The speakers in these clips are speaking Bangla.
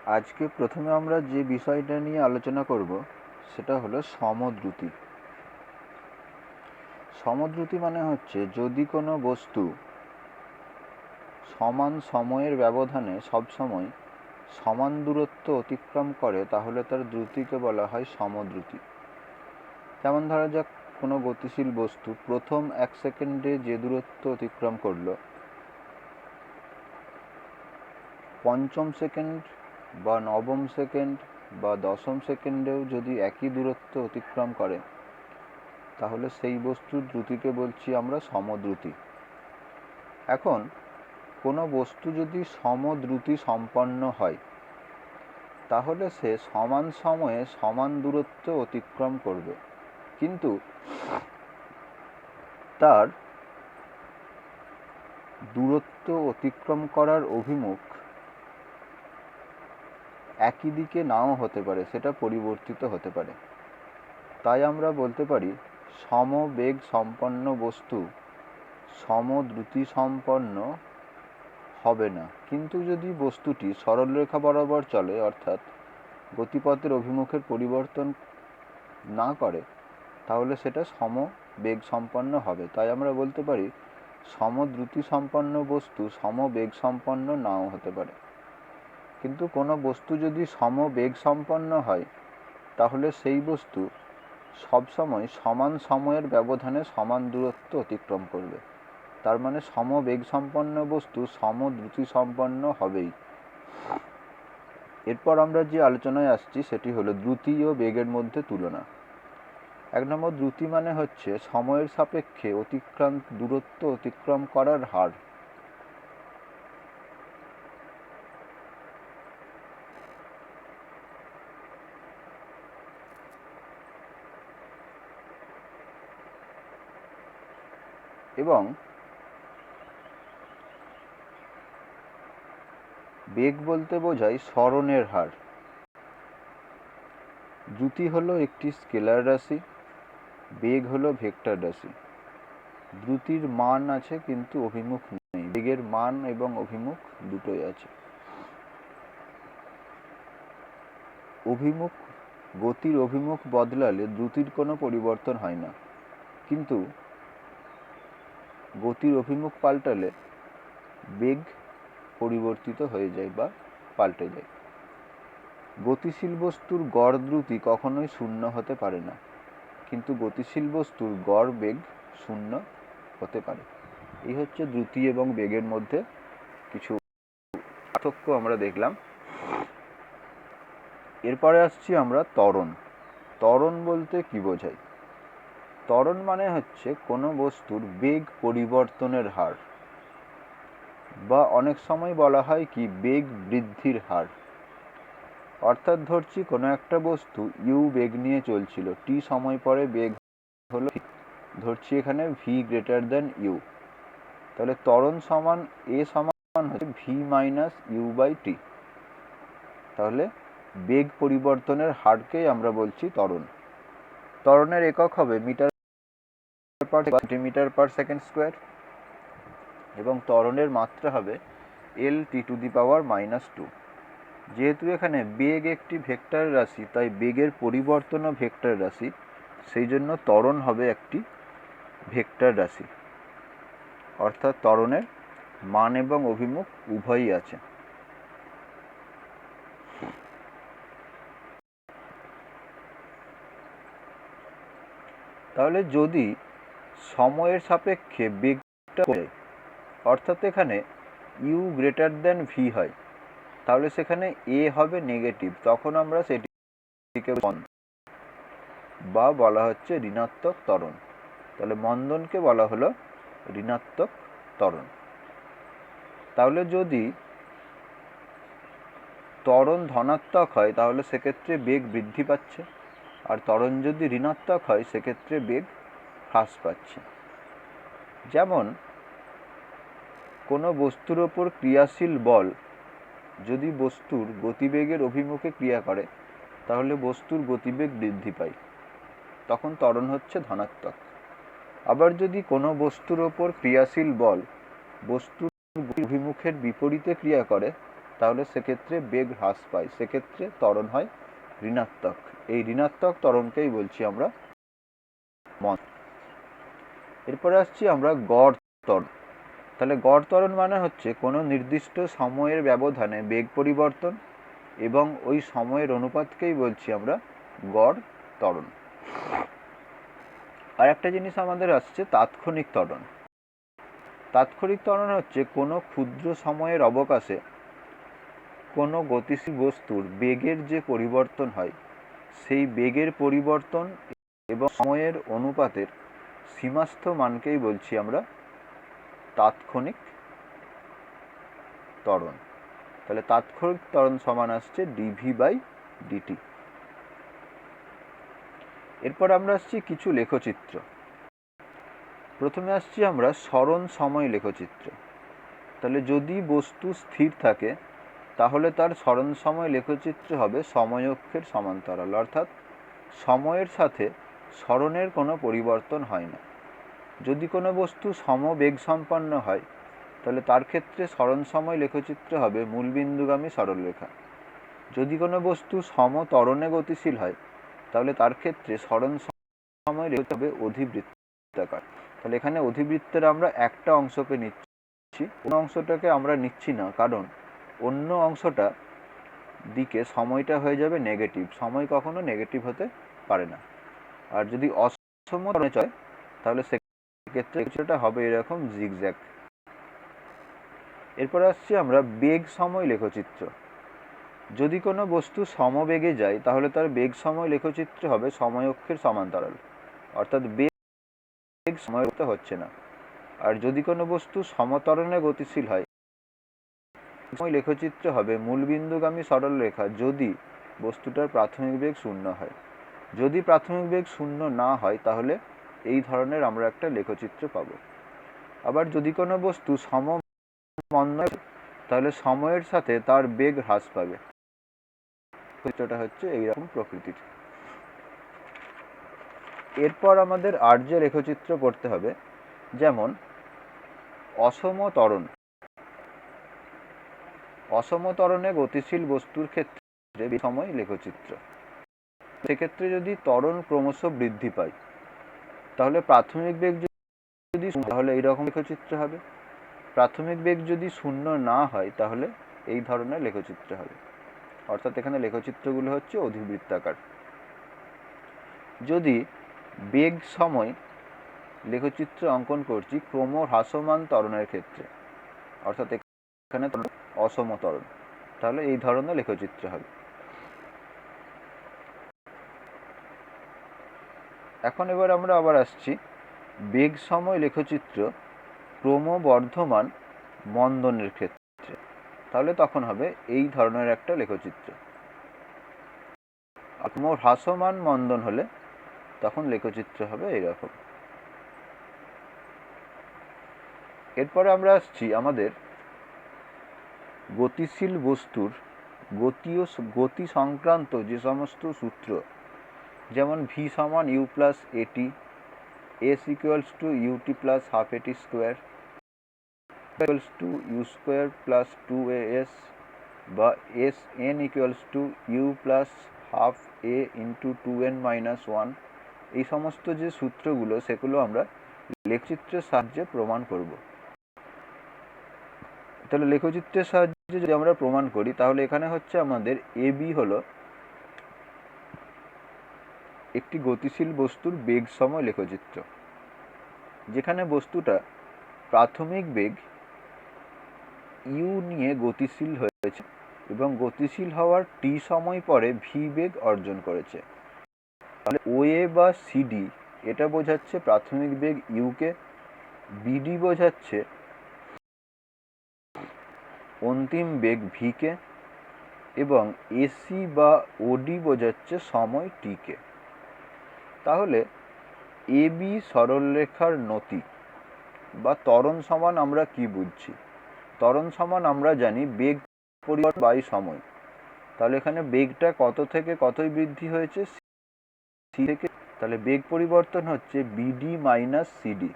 আজকে প্রথমে আমরা যে বিষয়টা নিয়ে আলোচনা করব সেটা হলো সমদ্রুতি। সমদ্রুতি মানে হচ্ছে যদি কোনো বস্তু সমান সময়ের ব্যবধানে সবসময় সমান দূরত্ব অতিক্রম করে তাহলে তার দ্রুতিকে বলা হয় সমদ্রুতি। যেমন ধরা যাক কোনো গতিশীল বস্তু প্রথম 1 সেকেন্ডে যে দূরত্ব অতিক্রম করলো, পঞ্চম সেকেন্ড বা নবম সেকেন্ড বা দশম সেকেন্ডেও যদি একই দূরত্ব অতিক্রম করে তাহলে সেই বস্তুর দ্রুতিকে বলছি আমরা সমদ্রুতি। এখন কোনো বস্তু যদি সমদ্রুতি সম্পন্ন হয় তাহলে সে সমান সময়ে সমান দূরত্ব অতিক্রম করবে, কিন্তু তার দূরত্ব অতিক্রম করার অভিমুখ একই দিকে নাও হতে পারে, সেটা পরিবর্তিত হতে পারে। তাই আমরা বলতে পারি সমবেগ সম্পন্ন বস্তু সমদ্রুতি সম্পন্ন হবে না। কিন্তু যদি বস্তুটি সরলরেখা বরাবর চলে, অর্থাৎ গতিপথের অভিমুখের পরিবর্তন না করে, তাহলে সেটা সমবেগ সম্পন্ন হবে। তাই আমরা বলতে পারি সমদ্রুতি সম্পন্ন বস্তু সমবেগ সম্পন্ন নাও হতে পারে। কিন্তু কোনো বস্তু যদি সমবেগ সম্পন্ন হয় তাহলে সেই বস্তু সবসময় সমান সময়ের ব্যবধানে সমান দূরত্ব অতিক্রম করবে। তার মানে সমবেগ সম্পন্ন বস্তু সমদ্রুতি সম্পন্ন হবেই। এরপর আমরা যে আলোচনায় আসছি সেটি হলো দ্রুতি ও বেগের মধ্যে তুলনা। 1 নম্বর, দ্রুতি মানে হচ্ছে সময়ের সাপেক্ষে অতিক্রান্ত দূরত্ব অতিক্রম করার হার। এবং বেগ বলতে বোঝায় সরণের হার। দ্রুতি হলো একটি স্কেলার রাশি, বেগ হলো ভেক্টর রাশি। দ্রুতির মান আছে কিন্তু অভিমুখ নেই, বেগের মান এবং অভিমুখ দুটোই আছে। গতির অভিমুখ বদলালে দ্রুতির কোনো পরিবর্তন হয় না, কিন্তু গতির অভিমুখ পাল্টালে বেগ পরিবর্তিত হয়ে যায় বা পাল্টে যায়। গতিশীল বস্তুর গড় দ্রুতি কখনোই 0 হতে পারে না, কিন্তু গতিশীল বস্তুর গড় বেগ 0 হতে পারে। এই হচ্ছে দ্রুতি এবং বেগের মধ্যে কিছু পার্থক্য আমরা দেখলাম। এরপরে আসছি আমরা ত্বরণ। ত্বরণ বলতে কি বোঝায়? ত্বরণ মানে হচ্ছে কোনো বস্তুর বেগ পরিবর্তনের হার, বা অনেক সময় বলা হয় কি বেগ বৃদ্ধির হার। অর্থাৎ ধরছি কোনো একটা বস্তু ইউ বেগ নিয়ে চলছিল, টি সময় পরে বেগ হলো, ধরছি এখানে ভি গ্রেটার দেন ইউ, তাহলে ত্বরণ সমান এ সমান হচ্ছে V minus you by T. তাহলে বেগ পরিবর্তনের হারকেই আমরা বলছি ত্বরণ। ত্বরণের একক হবে metre per centimetre per second square এবং ত্বরণের মাত্রা হবে এল টি টু দি পাওয়ার -2। যেহেতু এখানে বেগ একটি ভেক্টর রাশি, তাই বেগের পরিবর্তনও ভেক্টর রাশি, সেই জন্য ত্বরণ হবে একটি ভেক্টর রাশি। অর্থাৎ ত্বরণের মান এবং অভিমুখ উভয়ই আছে। তাহলে যদি সময়ের সাপেক্ষে বেগটা কমে যায়, অর্থাৎ এখানে ইউ গ্রেটার দেন ভি হয়, তাহলে সেখানে এ হবে নেগেটিভ, তখন আমরা সেটিকে বা বলা হচ্ছে ঋণাত্মক ত্বরণ। তাহলে মন্দনকে বলা হলো ঋণাত্মক ত্বরণ। তাহলে যদি ত্বরণ ধনাত্মক হয় তাহলে সেক্ষেত্রে বেগ বৃদ্ধি পাচ্ছে, আর ত্বরণ যদি ঋণাত্মক হয় সেক্ষেত্রে বেগ হ্রাস পাচ্ছে। যেমন কোনো বস্তুর ওপর ক্রিয়াশীল বল যদি বস্তুর গতিবেগের অভিমুখে ক্রিয়া করে তাহলে বস্তুর গতিবেগ বৃদ্ধি পায়, তখন ত্বরণ হচ্ছে ধনাত্মক। আবার যদি কোনো বস্তুর ওপর ক্রিয়াশীল বল বস্তুর অভিমুখের বিপরীতে ক্রিয়া করে তাহলে সেক্ষেত্রে বেগ হ্রাস পায়, সেক্ষেত্রে ত্বরণ হয় ঋণাত্মক। এই ঋণাত্মক ত্বরণকেই বলছি আমরা মন্দন। এরপরে আসছি আমরা গড় ত্বরণ। তাহলে গড় ত্বরণ মানে হচ্ছে কোনো নির্দিষ্ট সময়ের ব্যবধানে বেগ পরিবর্তন এবং ওই সময়ের অনুপাতকেই বলছি আমরা গড় ত্বরণ। আর একটা জিনিস আমাদের আসছে তাৎক্ষণিক ত্বরণ। তাৎক্ষণিক ত্বরণ হচ্ছে কোনো ক্ষুদ্র সময়ের অবকাশে কোনো গতিশীল বস্তুর বেগের যে পরিবর্তন হয় সেই বেগের পরিবর্তন এবং সময়ের অনুপাতের সীমাস্থ মানকেই বলছি আমরা তাৎক্ষণিক ত্বরণ। তাহলে তাৎক্ষণিক ত্বরণ সমান আসছে dv/dt। এরপর আমরা আসছি কিছু লেখচিত্র। প্রথমে আসছি আমরা সরণ সময় লেখচিত্র। তাহলে যদি বস্তু স্থির থাকে তাহলে তার সরণ সময় লেখচিত্র হবে সময় অক্ষের সমান্তরাল, অর্থাৎ সময়ের সাথে সরণের কোনো পরিবর্তন হয় না। যদি কোনো বস্তু সমবেগ সম্পন্ন হয় তাহলে তার ক্ষেত্রে সরণ সময় লেখচিত্র হবে মূলবিন্দুগামী সরলরেখা। যদি কোনো বস্তু সমত্বরণে গতিশীল হয় তাহলে তার ক্ষেত্রে সরণ সময় লেখচিত্র হবে অধিবৃত্তাকার। তাহলে এখানে অধিবৃত্তের আমরা একটা অংশকে নিচ্ছি, অন্য অংশটাকে আমরা নিচ্ছি না, কারণ অন্য অংশটা দিকে সময়টা হয়ে যাবে নেগেটিভ। সময় কখনো নেগেটিভ হতে পারে না। আর যদি অসমত্বরণে চলে তাহলে সেক্ষেত্রে কিছুটা হবে এরকম জিগজ্যাগ। এরপর আসছি আমরা বেগ সময় লেখচিত্র। যদি কোনো বস্তু সমবেগে যায় তাহলে তার বেগ সময় লেখচিত্র হবে সময় অক্ষের সমান্তরাল, অর্থাৎ বেগ সময় হচ্ছে না। আর যদি কোনো বস্তু সমত্বরণে গতিশীল হয় সময় লেখচিত্র হবে মূলবিন্দুগামী সরলরেখা যদি বস্তুটার প্রাথমিক বেগ 0 হয়। যদি প্রাথমিক বেগ 0 না হয় তাহলে এই ধরনের আমরা একটা লেখচিত্র পাব। আবার যদি কোনো বস্তু সমমন্দন তাহলে সময়ের সাথে তার বেগ হ্রাস পাবে। চিত্রটা হচ্ছে এইরকম প্রকৃতির। এরপর আমাদের আর যে লেখচিত্র করতে হবে, যেমন অসমত্বরণ। অসমত্বরণে গতিশীল বস্তুর ক্ষেত্রে সময় লেখচিত্র। সেক্ষেত্রে যদি ত্বরণ ক্রমশ বৃদ্ধি পায় তাহলে প্রাথমিক বেগ যদি তাহলে এইরকম লেখচিত্র হবে। প্রাথমিক বেগ যদি 0 না হয় তাহলে এই ধরনের লেখচিত্র হবে, অর্থাৎ এখানে লেখচিত্রগুলো হচ্ছে অধিবৃত্তাকার। যদি বেগ সময় লেখচিত্র অঙ্কন করছি ক্রমহ্রাসমান ত্বরণের ক্ষেত্রে, অর্থাৎ এখানে অসমত্বরণ, তাহলে এই ধরনের লেখচিত্র হবে। এখন এবার আমরা আবার আসছি বেগ সময় লেখচিত্র ক্রমবর্ধমান মন্দনের ক্ষেত্রে, তাহলে তখন হবে এই ধরনের একটা লেখচিত্র। ক্রমহ্রাসমান মন্দন হলে তখন লেখচিত্র হবে এইরকম। এরপরে আমরা আসছি আমাদের গতিশীল বস্তুর গতি সংক্রান্ত যে সমস্ত সূত্র, যেমন ভি সমান U plus AT, S equals to UT plus half এটি square, equals to you square plus 2as, বা S N equals to U plus half A into 2n-1, এই সমস্ত যে সূত্রগুলো সেগুলো আমরা লেখচিত্রের সাহায্যে প্রমাণ করব। তাহলে লেখচিত্রের সাহায্যে যদি আমরা প্রমাণ করি তাহলে এখানে হচ্ছে আমাদের এ বি হলো একটি গতিশীল বস্তুর বেগ সময় লেখচিত্র, যেখানে বস্তুটা প্রাথমিক বেগ ইউ নিয়ে গতিশীল হয়েছে এবং গতিশীল হওয়ার টি সময় পরে ভি বেগ অর্জন করেছে। তাহলে ও এ বা সিডি এটা বোঝাচ্ছে প্রাথমিক বেগ ইউকে, বিডি বোঝাচ্ছে অন্তিম বেগ ভিকে, এবং এসি বা ওডি বোঝাচ্ছে সময় টিকে। তাহলে এ বি সরলরেখার নতি বা ত্বরণ সমান আমরা কি বুঝছি? ত্বরণ সমান আমরা জানি বেগ পরিবর্তন বাই সময়। তাহলে এখানে বেগটা কত থেকে কতই বৃদ্ধি হয়েছে? সি থেকে। তাহলে বেগ পরিবর্তন হচ্ছে বিডি মাইনাস সিডি।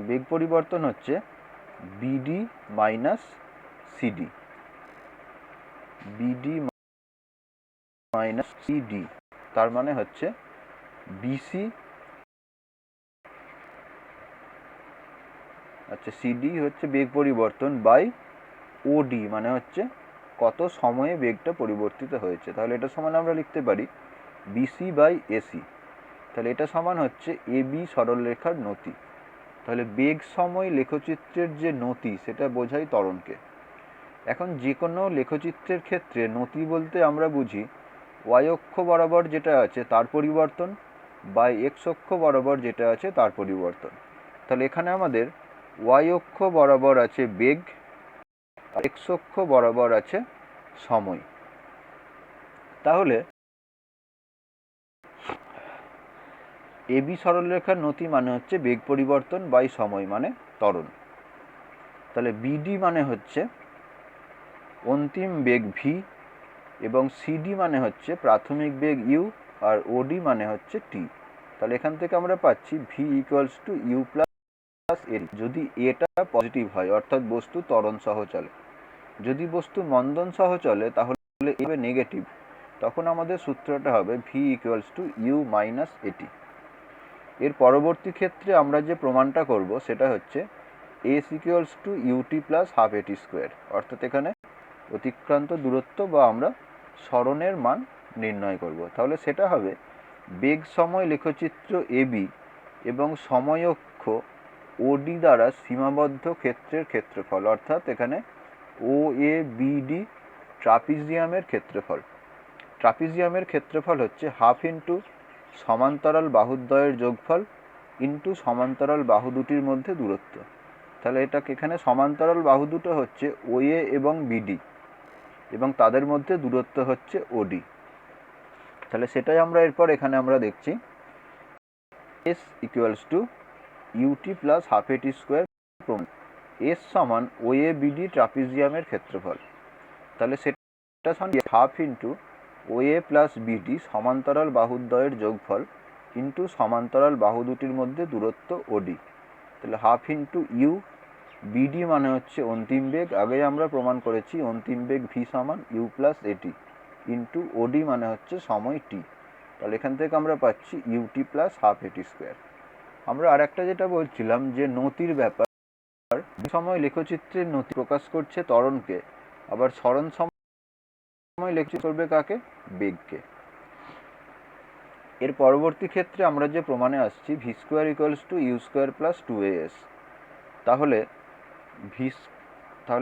বেগ পরিবর্তন হচ্ছে BD minus CD, BD minus CD, তার মানে হচ্ছে বিসি, আচ্ছা সিডি হচ্ছে বেগ পরিবর্তন বাই ওডি, মানে হচ্ছে কত সময়ে বেগটা পরিবর্তিত হয়েছে। তাহলে এটা সমান আমরা লিখতে পারি বিসি বাই এসি। তাহলে এটা সমান হচ্ছে এবি সরলরেখার নতি। তাহলে বেগ সময় লেখচিত্রের যে নতি সেটা বোঝায় ত্বরণকে। এখন যে কোনো লেখচিত্রের ক্ষেত্রে নতি বলতে আমরা বুঝি ওয়াই অক্ষ বরাবর যেটা আছে তার পরিবর্তন বাই এক্স অক্ষ বরাবর যেটা আছে তার পরিবর্তন। তাহলে এখানে আমাদের ওয়াই অক্ষ বরাবর আছে বেগ, আর এক্স অক্ষ বরাবর আছে সময়। তাহলে এবি সরলরেখার নতি মানে হচ্ছে বেগ পরিবর্তন বাই সময় মানে ত্বরণ। তাহলে বিডি মানে হচ্ছে অন্তিম বেগ ভি, এবং সিডি মানে হচ্ছে প্রাথমিক বেগ ইউ, আর ওডি মানে হচ্ছে টি। তাহলে এখান থেকে আমরা পাচ্ছি V equals to U plus A. যদি এটা পজিটিভ হয় অর্থাৎ বস্তু ত্বরণ সহ চলে, যদি বস্তু মন্দন সহ চলে তাহলে এ নেগেটিভ, তখন আমাদের সূত্রটা হবে v equals to u minus a t. এর পরবর্তী ক্ষেত্রে আমরা যে প্রমাণটা করব সেটা হচ্ছে s equals to UT plus half এটি স্কোয়ার, অর্থাৎ এখানে অতিক্রান্ত দূরত্ব বা আমরা সরণের মান নির্ণয় করব। তাহলে সেটা হবে বেগ সময় লেখচিত্র এবি এবং সময় অক্ষ ওডি দ্বারা সীমাবদ্ধ ক্ষেত্রের ক্ষেত্রফল, অর্থাৎ এখানে ও এ বিডি ট্রাপিজিয়ামের ক্ষেত্রফল। ট্রাপিজিয়ামের ক্ষেত্রফল হচ্ছে হাফ ইন্টু সমান্তরাল বাহুদ্বয়ের যোগফল ইন্টু সমান্তরাল বাহু দুটির মধ্যে দূরত্ব। তাহলে এটাকে এখানে সমান্তরাল বাহু দুটো হচ্ছে ও এ এবং বিডি, এবং তাদের মধ্যে দূরত্ব হচ্ছে ওডি। তাহলে সেটাই আমরা এরপর এখানে আমরা দেখছি s equals to UT plus half এটি স্কোয়ার প্রমাণ। এস সমান ও এ বিডি ট্রাপিজিয়ামের ক্ষেত্রফল। তাহলে সেটা সমান half into O A plus B D সমান্তরাল বাহুদ্বয়ের যোগফল ইন্টু সমান্তরাল বাহু দুটির মধ্যে দূরত্ব ওডি। তাহলে হাফ ইন্টু ইউ, বিডি মানে হচ্ছে অন্তিম বেগ, আগে আমরা প্রমাণ করেছি অন্তিম বেগ ভি সমান ইউ প্লাস এটি, ইন্টু ওডি মানে হচ্ছে সময় টি। তাহলে এখান থেকে আমরা পাচ্ছি ইউটি প্লাস হাফ এটি স্কোয়ার। আমরা আর একটা যেটা বলছিলাম যে নতির ব্যাপার, সময় লেখচিত্রের নতি প্রকাশ করছে ত্বরণকে, আবার সরণ সময় লেখচিত্র করবে কাকে? বেগকে। এর পরবর্তী ক্ষেত্রে আমরা যে প্রমাণে আসছি v square equals to you square plus two a s. তাহলে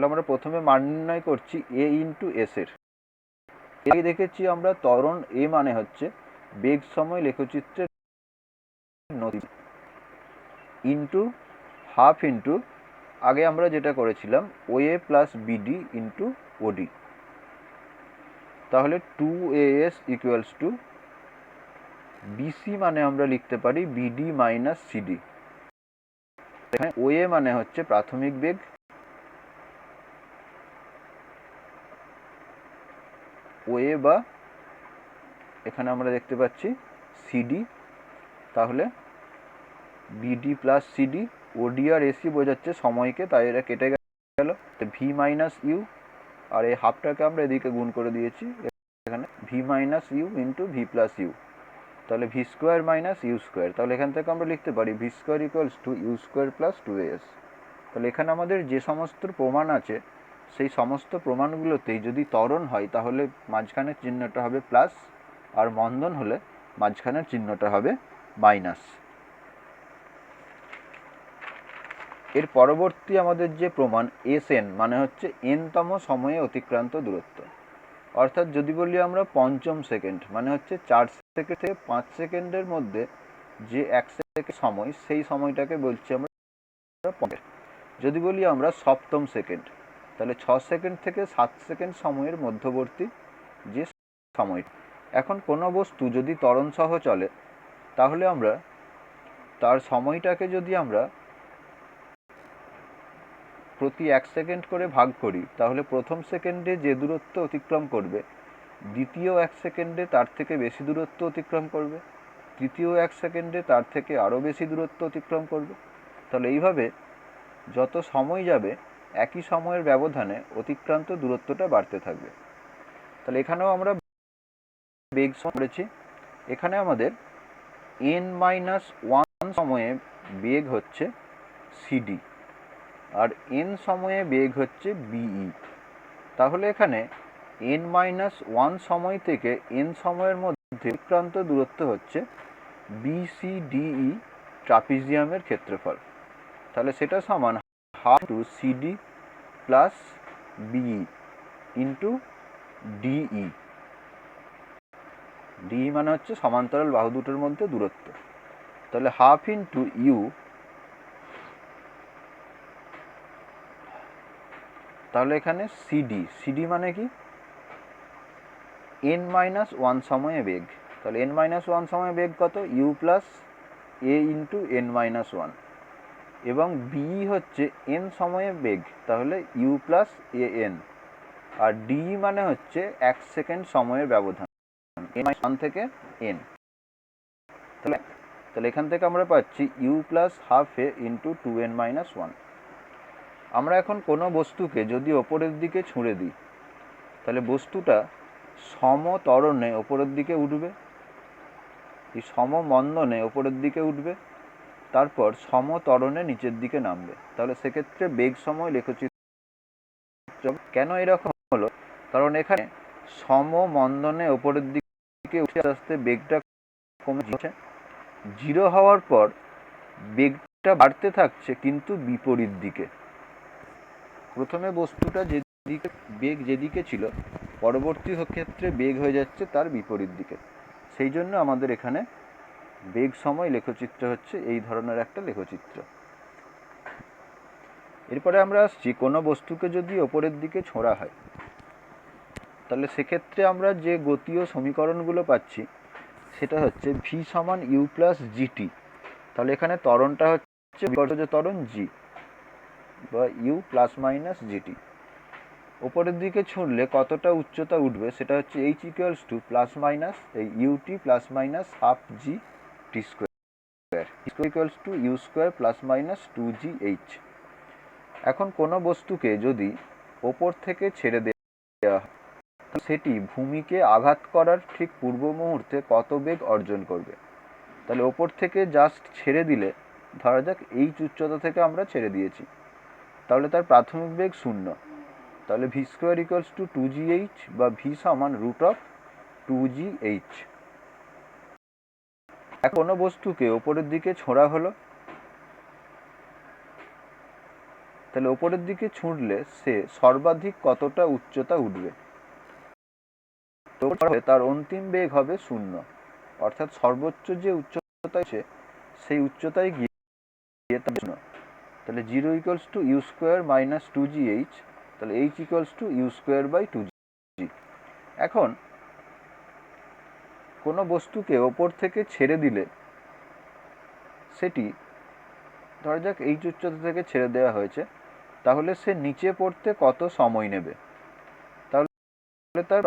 আমরা প্রথমে মান নির্ণয় করছি এ ইন্টু এস এর। এই দেখেছি আমরা ত্বরণ এ মানে হচ্ছে বেগ সময় লেখচিত্রের নতি ইন্টু হাফ ইন্টু আগে আমরা যেটা করেছিলাম O A plus B D into O D. তাহলে two a s equals to B C মানে আমরা লিখতে পারি বিডি মাইনাস সিডি। এখানে ও এ মানে হচ্ছে প্রাথমিক বেগ, ও এ বা এখানে আমরা দেখতে পাচ্ছি সিডি। তাহলে বিডি প্লাস সিডি, ওডি আর এসি বোঝাচ্ছে সময়কে, তাই এরা কেটে গেল। তো ভি মাইনাস ইউ, আর এই হাফটাকে আমরা এদিকে গুণ করে দিয়েছি, এখানে V minus U into V plus U. তাহলে V square minus U square. তাহলে এখান থেকে আমরা লিখতে পারি V square equals to you square plus two S. তাহলে এখানে আমাদের যে সমস্ত প্রমাণ আছে সেই সমস্ত প্রমাণগুলোতেই যদি ত্বরণ হয় তাহলে মাঝখানের চিহ্নটা হবে প্লাস, আর মন্দন হলে মাঝখানের চিহ্নটা হবে মাইনাস। এর পরবর্তী আমাদের যে প্রমাণ এস এন মানে হচ্ছে এনতম সময়ে অতিক্রান্ত দূরত্ব। অর্থাৎ যদি বলি আমরা পঞ্চম সেকেন্ড মানে হচ্ছে 4 সেকেন্ড থেকে 5 সেকেন্ডের মধ্যে যে 1 সেকেন্ড সময়, সেই সময়টাকে বলছি আমরা পঞ্চম। যদি বলি আমরা সপ্তম সেকেন্ড, তাহলে 6 সেকেন্ড থেকে 7 সেকেন্ড সময়ের মধ্যবর্তী যে সময়। এখন কোনো বস্তু যদি ত্বরণ সহ চলে তাহলে আমরা তার সময়টাকে যদি আমরা প্রতি 1 সেকেন্ড করে ভাগ করি তাহলে প্রথম সেকেন্ডে যে দূরত্ব অতিক্রম করবে, দ্বিতীয় 1 সেকেন্ডে তার থেকে বেশি দূরত্ব অতিক্রম করবে, তৃতীয় 1 সেকেন্ডে তার থেকে আরও বেশি দূরত্ব অতিক্রম করবে। তাহলে এইভাবে যত সময় যাবে একই সময়ের ব্যবধানে অতিক্রান্ত দূরত্বটা বাড়তে থাকবে। তাহলে এখানেও আমরা বেগ করেছি, এখানে আমাদের n-1 সময়ে বেগ হচ্ছে সিডি আর n সময়ে বেগ হচ্ছে বিই। তাহলে এখানে n-1 সময় থেকে n সময়ের মধ্যে অতিক্রান্ত দূরত্ব হচ্ছে বিসিডিই ট্রাপিজিয়ামের ক্ষেত্রফল। তাহলে সেটা সমান half to C D plus B E into D E. D E মানে হচ্ছে সমান্তরাল বাহু দুটোর মধ্যে দূরত্ব। তাহলে হাফ ইন্টু ইউ, তাহলে এখানে সিডি, সিডি মানে কি n-1 সময়ে বেগ। তাহলে n-1 সময়ে বেগ কত? You plus A into n-1, এবং বিই হচ্ছে n সময়ে বেগ, তাহলে ইউ প্লাস এ এন, আর ডিই মানে হচ্ছে 1 সেকেন্ড সময়ের ব্যবধান n-1 থেকে n। তাহলে এখান থেকে আমরা পাচ্ছি ইউ প্লাস হাফ এ ইন্টু 2n-1। আমরা এখন কোনো বস্তুকে যদি ওপরের দিকে ছুঁড়ে দিই, তাহলে বস্তুটা সমত্বরণে ওপরের দিকে উঠবে, এই সমমন্দনে ওপরের দিকে উঠবে, তারপর সমত্বরণে নিচের দিকে নামবে। তাহলে সেক্ষেত্রে বেগ সময় লেখচিত্র কেন এরকম হলো? কারণ এখানে সমমন্দনে ওপরের দিকে উঠে আসতে বেগটা কমে যাচ্ছে, 0 হওয়ার পর বেগটা বাড়তে থাকছে কিন্তু বিপরীত দিকে। প্রথমে বস্তুটা যেদিকে বেগ যেদিকে ছিল, পরবর্তী ক্ষেত্রে বেগ হয়ে যাচ্ছে তার বিপরীত দিকে। সেই জন্য আমাদের এখানে বেগ সময় লেখচিত্র হচ্ছে এই ধরনের একটা লেখচিত্র। এরপরে আমরা আসছি কোনো বস্তুকে যদি ওপরের দিকে ছোঁড়া হয়, তাহলে সেক্ষেত্রে আমরা যে গতীয় সমীকরণগুলো পাচ্ছি সেটা হচ্ছে ভি সমান ইউ প্লাস জিটি। তাহলে এখানে ত্বরণটা হচ্ছে বিকর্ষজ ত্বরণ জি বা ইউ প্লাস মাইনাস জিটি। ওপরের দিকে ছুঁড়লে কতটা উচ্চতা উঠবে সেটা হচ্ছে H equals to plus minus এই UT plus minus half G T square equals to you square plus minus 2gh। এখন কোনো বস্তুকে যদি ওপর থেকে ছেড়ে দেওয়া হয়, সেটি ভূমিকে আঘাত করার ঠিক পূর্ব মুহূর্তে কত বেগ অর্জন করবে? তাহলে ওপর থেকে জাস্ট ছেড়ে দিলে, ধরা যাক এই উচ্চতা থেকে আমরা ছেড়ে দিয়েছি, তাহলে তার প্রাথমিক বেগ 0। তাহলে V square equals two 2gh বা ভি সমান √2gh। এখন কোনো বস্তুকে ওপরের দিকে ছোঁড়া হলো, তাহলে ওপরের দিকে ছুঁড়লে সে সর্বাধিক কতটা উচ্চতা উঠবে? তার অন্তিম বেগ হবে 0, অর্থাৎ সর্বোচ্চ যে উচ্চতা আছে সেই উচ্চতায় গিয়ে তাহলে 0 equals to you square minus 2gh, তাহলে h equals to you square by 2g। এখন কোনো বস্তুকে ওপর থেকে ছেড়ে দিলে সেটি, ধরা যাক এই উচ্চতা থেকে ছেড়ে দেওয়া হয়েছে, তাহলে সে নিচে পড়তে কত সময় নেবে? তাহলে তার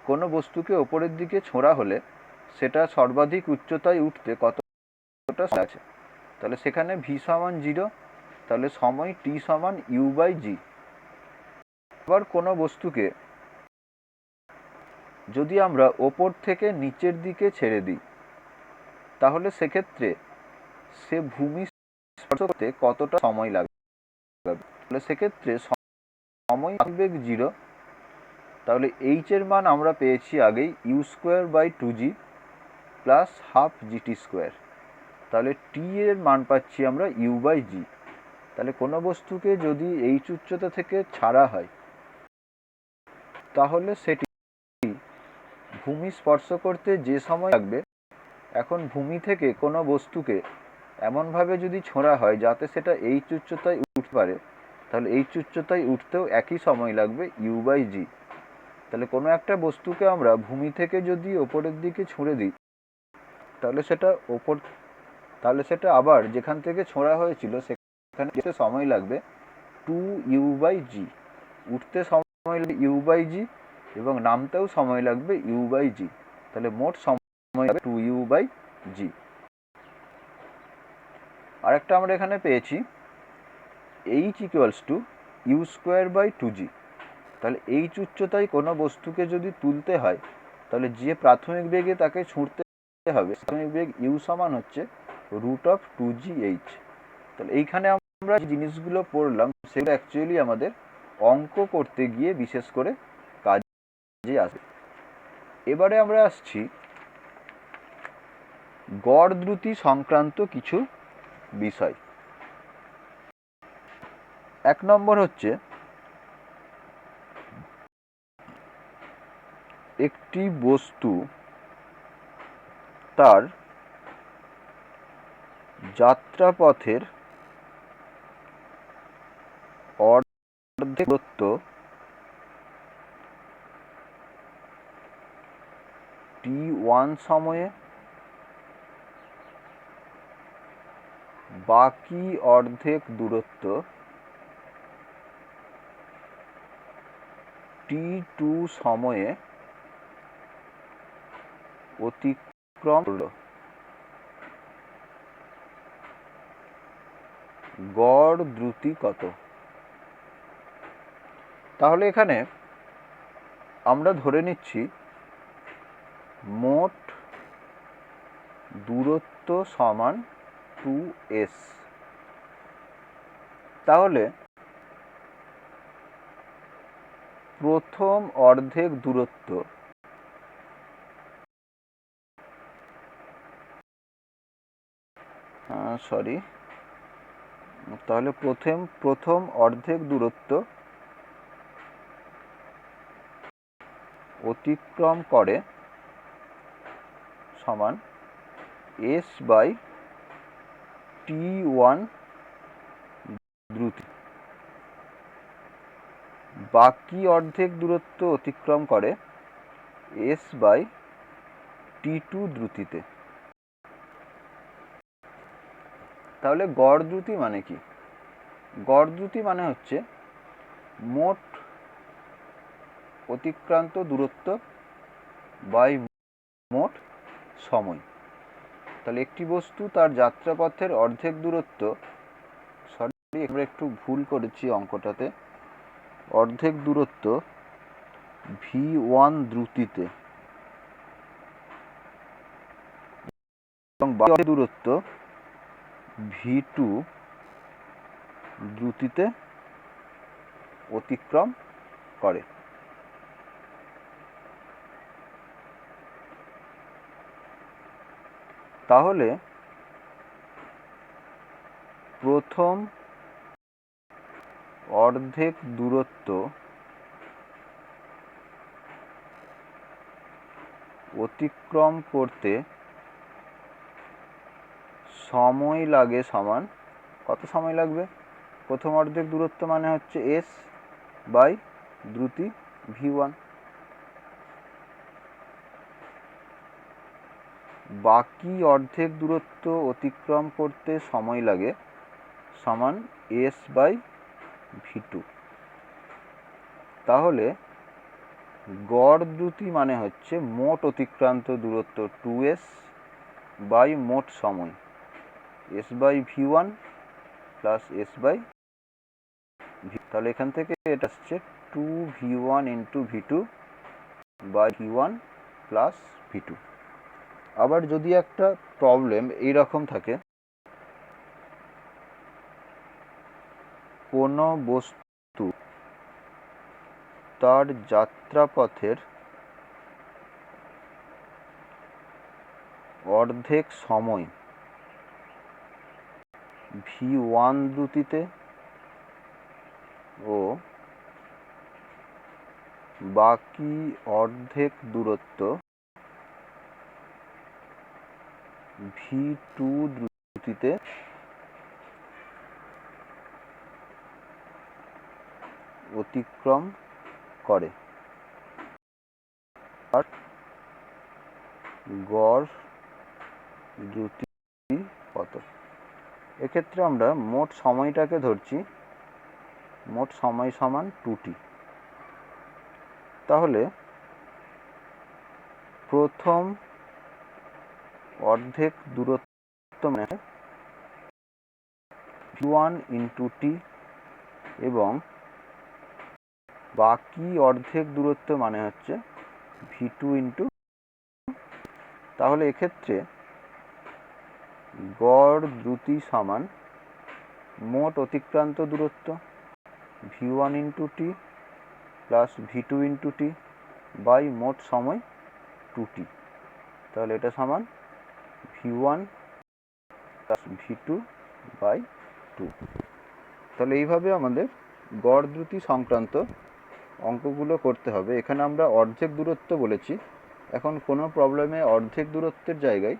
কোনো বস্তুকে ওপরের দিকে ছোঁড়া হলে সেটা সর্বাধিক উচ্চতায় উঠতে কতটা সময় আছে? তাহলে সেখানে ভি সমান 0, তাহলে সময় টি সমান ইউ বাই জি। আবার কোনো বস্তুকে যদি আমরা ওপর থেকে নিচের দিকে ছেড়ে দিই, তাহলে সেক্ষেত্রে সে ভূমি স্পর্শ করতে কতটা সময় লাগবে? তাহলে সেক্ষেত্রে সময় বেগ 0, তাহলে এইচ এর মান আমরা পেয়েছি আগেই u square by 2g plus half g t square. তাহলে টি এর মান পাচ্ছি আমরা ইউ বাই জি। তাহলে কোনো বস্তুকে যদি এইচ উচ্চতা থেকে ছাড়া হয়, তাহলে সেটি ভূমি স্পর্শ করতে যে সময় লাগবে, এখন ভূমি থেকে কোনো বস্তুকে এমনভাবে যদি ছোঁড়া হয় যাতে সেটা এইচ উচ্চতায় উঠতে পারে, তাহলে এইচ উচ্চতায় উঠতেও একই সময় লাগবে ইউ বাই জি। তাহলে কোনো একটা বস্তুকে আমরা ভূমি থেকে যদি ওপরের দিকে ছুঁড়ে দিই, তাহলে সেটা আবার যেখান থেকে ছোঁড়া হয়েছিল সেখানে যেতে সময় লাগবে 2u বাই জি। উঠতে সময় লাগবে ইউ বাই জি এবং নামতেও সময় লাগবে ইউ বাই জি। তাহলে মোট সময় লাগবে 2u বাই জি। আরেকটা আমরা এখানে পেয়েছি h = u²/2g। তাহলে h উচ্চতায় কোনো বস্তুকে যদি তুলতে হয় তাহলে যে প্রাথমিক বেগে তাকে ছুঁড়তে হবে, প্রাথমিক বেগ u সমান হচ্ছে √2gh। তাহলে এইখানে আমরা যে জিনিসগুলো পড়লাম সেগুলো অ্যাকচুয়ালি আমাদের অঙ্ক করতে গিয়ে বিশেষ করে কাজে আসবে। এবারে আমরা আসছি গড় দ্রুতি সংক্রান্ত কিছু বিষয়। 1 নম্বর হচ্ছে একটি বস্তু তার যাত্রাপথের অর্ধেক দূরত্ব t1 সময়ে বাকি অর্ধেক দূরত্ব t2 সময়ে অতিক্রম করল। গড় দ্রুতি কত? তাহলে এখানে আমরা ধরে নিচ্ছি মোট দূরত্ব সমান 2s। তাহলে প্রথম অর্ধেক দূরত্ব তাহলে প্রথম অর্ধেক দূরত্ব অতিক্রম করে সমান s/t1 দ্রুতি। বাকি অর্ধেক দূরত্ব অতিক্রম করে s/t2 দ্রুতিতে। তাহলে গড় দ্রুতি মানে কি? গড় দ্রুতি মানে হচ্ছে মোট অতিক্রান্ত দূরত্ব বাই মোট সময়। তাহলে একটি বস্তু তার যাত্রাপথের অর্ধেক দূরত্ব, আমরা একটু ভুল করেছি অঙ্কটাতে, অর্ধেক দূরত্ব v1 দ্রুতিতে এবং বাকি দূরত্ব v2 দ্রুতিতে অতিক্রম করে। তাহলে প্রথম অর্ধেক দূরত্ব অতিক্রম করতে সময় লাগে সমান, কত সময় লাগবে? প্রথম অর্ধেক দূরত্ব মানে হচ্ছে s বাই দ্রুতি v1। বাকি অর্ধেক দূরত্ব অতিক্রম করতে সময় লাগে সমান s/v2। তাহলে গড় দ্রুতি মানে হচ্ছে মোট অতিক্রান্ত দূরত্ব 2s বাই মোট সময় s/v1 প্লাস s/v। তাহলে এখান থেকে এটা আসছে 2v1 × v2 by v1 plus v2। আবার যদি একটা প্রবলেম এইরকম থাকে, কোনো বস্তু তার যাত্রাপথের অর্ধেক সময় v1 দ্রুতিতে ও বাকি অর্ধেক দূরত্ব v2 দ্রুতিতে অতিক্রম করে, আর গড় দ্রুতি কত? এক্ষেত্রে আমরা মোট সময়টাকে ধরছি, মোট সময় সমান 2t। তাহলে প্রথম অর্ধেক দূরত্ব মানে v1 ইন্টু টি এবং বাকি অর্ধেক দূরত্ব মানে হচ্ছে v2 ইন্টু। তাহলে এক্ষেত্রে গড় দ্রুতি সমান মোট অতিক্রান্ত দূরত্ব v1 into t plus v2 into t by মোট সময় 2t। তাহলে এটা সমান v1 প্লাস v2 বাই 2। তাহলে এইভাবে আমাদের গড় দ্রুতি সংক্রান্ত অঙ্কগুলো করতে হবে। এখানে আমরা অর্ধেক দূরত্ব বলেছি, এখন কোনো প্রবলেমে অর্ধেক দূরত্বের জায়গায়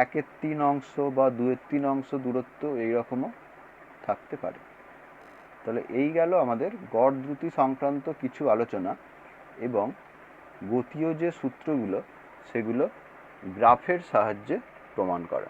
1/3 অংশ বা 2/3 অংশ দূরত্ব এইরকমও থাকতে পারে। তাহলে এই গেল আমাদের গড় দ্রুতি সংক্রান্ত কিছু আলোচনা এবং গতীয় যে সূত্রগুলো সেগুলো গ্রাফের সাহায্যে প্রমাণ করা।